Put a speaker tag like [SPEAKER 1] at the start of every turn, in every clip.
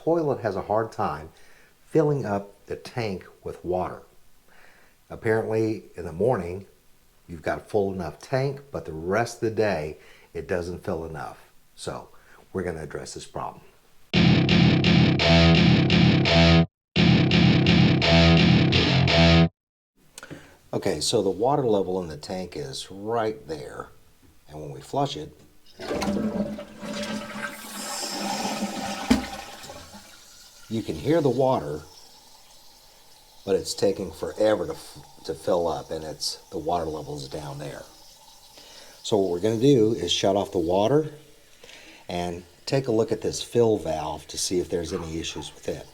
[SPEAKER 1] toilet has a hard time filling up the tank with water. Apparently in the morning you've got a full enough tank, but the rest of the day it doesn't fill enough. So we're going to address this problem. Okay, so the water level in the tank is right there, and when we flush it, you can hear the water, but it's taking forever to fill up, and the water level is down there. So what we're going to do is shut off the water and take a look at this fill valve to see if there's any issues with it.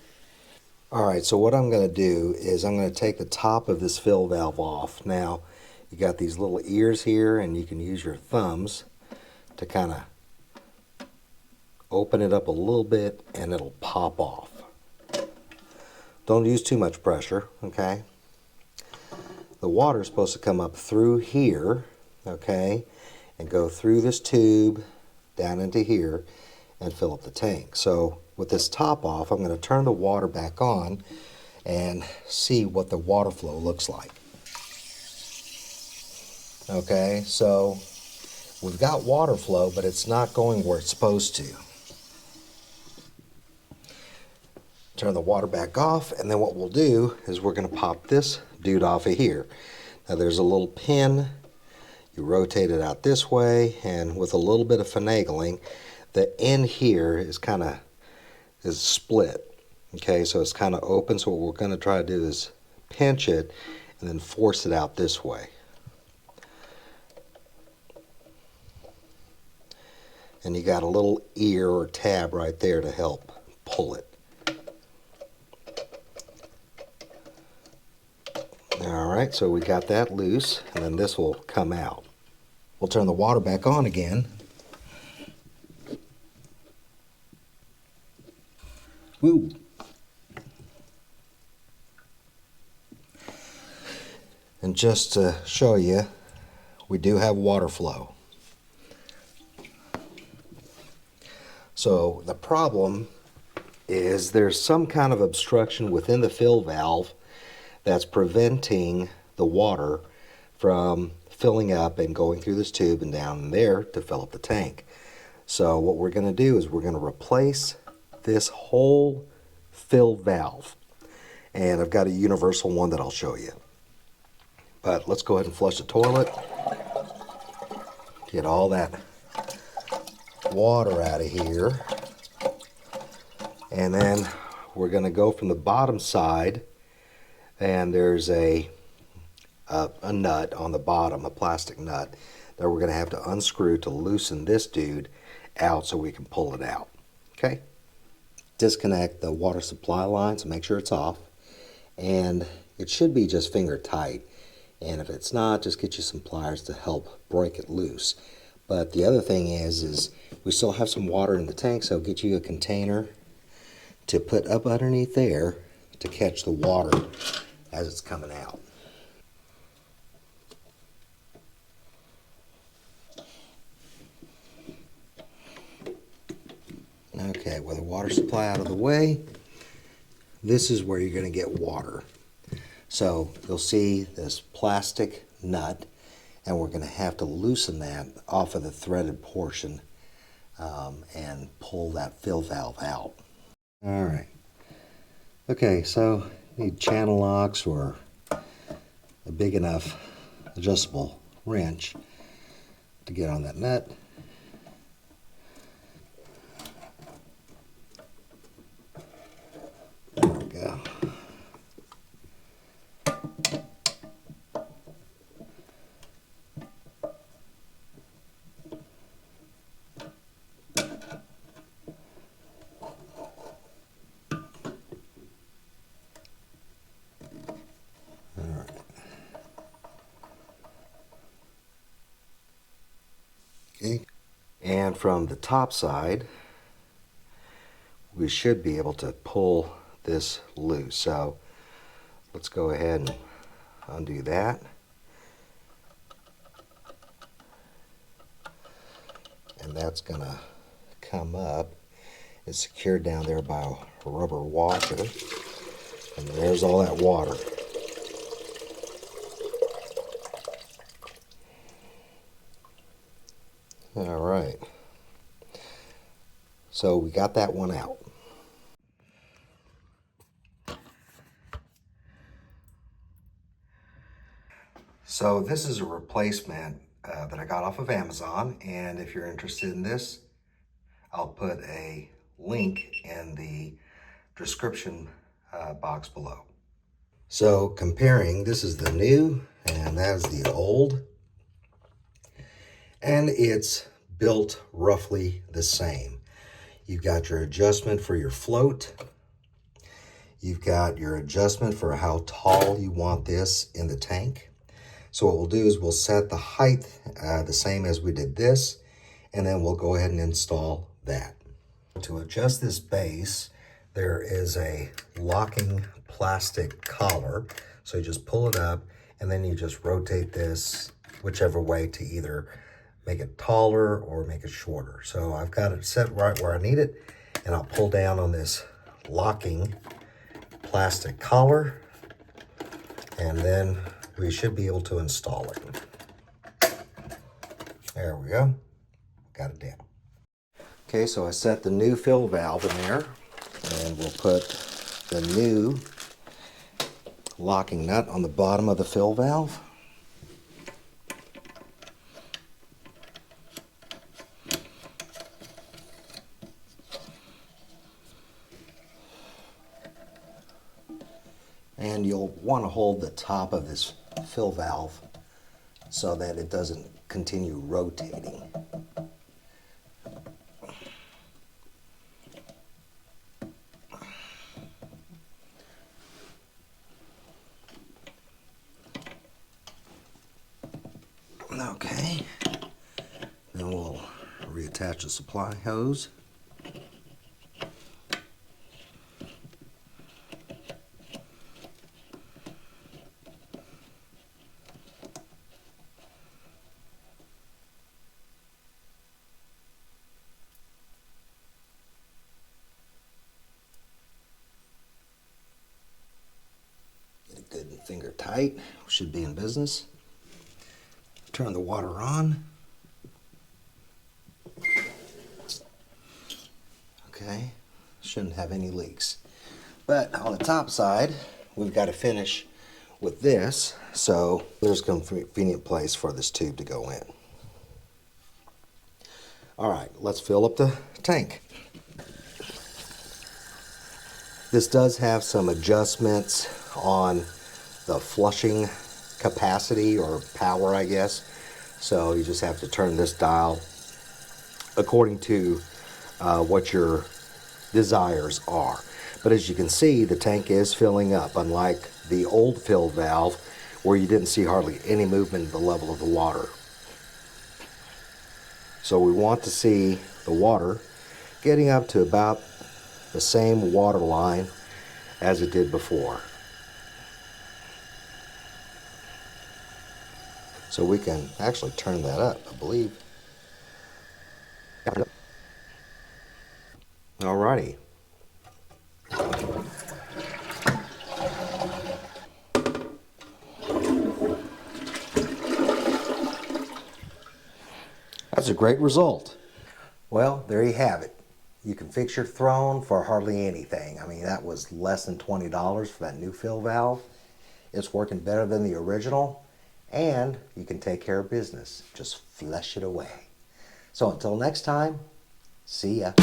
[SPEAKER 1] Alright, so what I'm going to do is I'm going to take the top of this fill valve off. Now, you got these little ears here, and you can use your thumbs to kind of open it up a little bit, and it'll pop off. Don't use too much pressure, okay? The water is supposed to come up through here, okay, and go through this tube down into here and fill up the tank. So with this top off, I'm going to turn the water back on and see what the water flow looks like. Okay, so we've got water flow, but it's not going where it's supposed to. Turn the water back off, and then what we'll do is we're going to pop this dude off of here. Now there's a little pin. You rotate it out this way, and with a little bit of finagling, the end here is split. Okay, so it's kind of open, so what we're going to try to do is pinch it and then force it out this way. And you got a little ear or tab right there to help pull it. Alright, so we got that loose, and then this will come out. We'll turn the water back on again. Woo! And just to show you, we do have water flow. So the problem is there's some kind of obstruction within the fill valve that's preventing the water from filling up and going through this tube and down in there to fill up the tank. So what we're going to do is we're going to replace this whole fill valve, and I've got a universal one that I'll show you. But let's go ahead and flush the toilet, get all that water out of here, and then we're going to go from the bottom side, and there's a nut on the bottom, a plastic nut that we're going to have to unscrew to loosen this dude out so we can pull it out. Okay? Disconnect the water supply line, so make sure it's off, and it should be just finger tight, and if it's not, just get you some pliers to help break it loose. But the other thing is we still have some water in the tank, so get you a container to put up underneath there to catch the water as it's coming out. Okay, with the water supply out of the way, this is where you're going to get water. So you'll see this plastic nut, and we're going to have to loosen that off of the threaded portion and pull that fill valve out. All right. Okay, so you need channel locks or a big enough adjustable wrench to get on that nut. There we go. Okay. And from the top side, we should be able to pull this loose. So let's go ahead and undo that. And that's going to come up, It's secured down there by a rubber washer. And there's all that water. All right. So we got that one out. So this is a replacement that I got off of Amazon, and if you're interested in this, I'll put a link in the description box below. So comparing, this is the new and that is the old, and it's built roughly the same. You've got your adjustment for your float. You've got your adjustment for how tall you want this in the tank. So what we'll do is we'll set the height the same as we did this, and then we'll go ahead and install that. To adjust this base, there is a locking plastic collar. So you just pull it up, and then you just rotate this whichever way to either make it taller or make it shorter. So I've got it set right where I need it, and I'll pull down on this locking plastic collar, and then we should be able to install it. There we go. Got it down. Okay, so I set the new fill valve in there, and we'll put the new locking nut on the bottom of the fill valve. And you'll want to hold the top of this fill valve so that it doesn't continue rotating. Okay, then we'll reattach the supply hose. Good and finger tight, should be in business. Turn the water on. Okay, shouldn't have any leaks. But on the top side, we've got to finish with this, so there's a convenient place for this tube to go in. All right, let's fill up the tank. This does have some adjustments on the flushing capacity or power, I guess. So you just have to turn this dial according to what your desires are. But as you can see, the tank is filling up, unlike the old fill valve where you didn't see hardly any movement in the level of the water. So we want to see the water getting up to about the same water line as it did before. So we can actually turn that up, I believe. Alrighty. That's a great result. Well, there you have it. You can fix your throne for hardly anything. I mean, that was less than $20 for that new fill valve. It's working better than the original, and you can take care of business. Just flush it away. So until next time, see ya.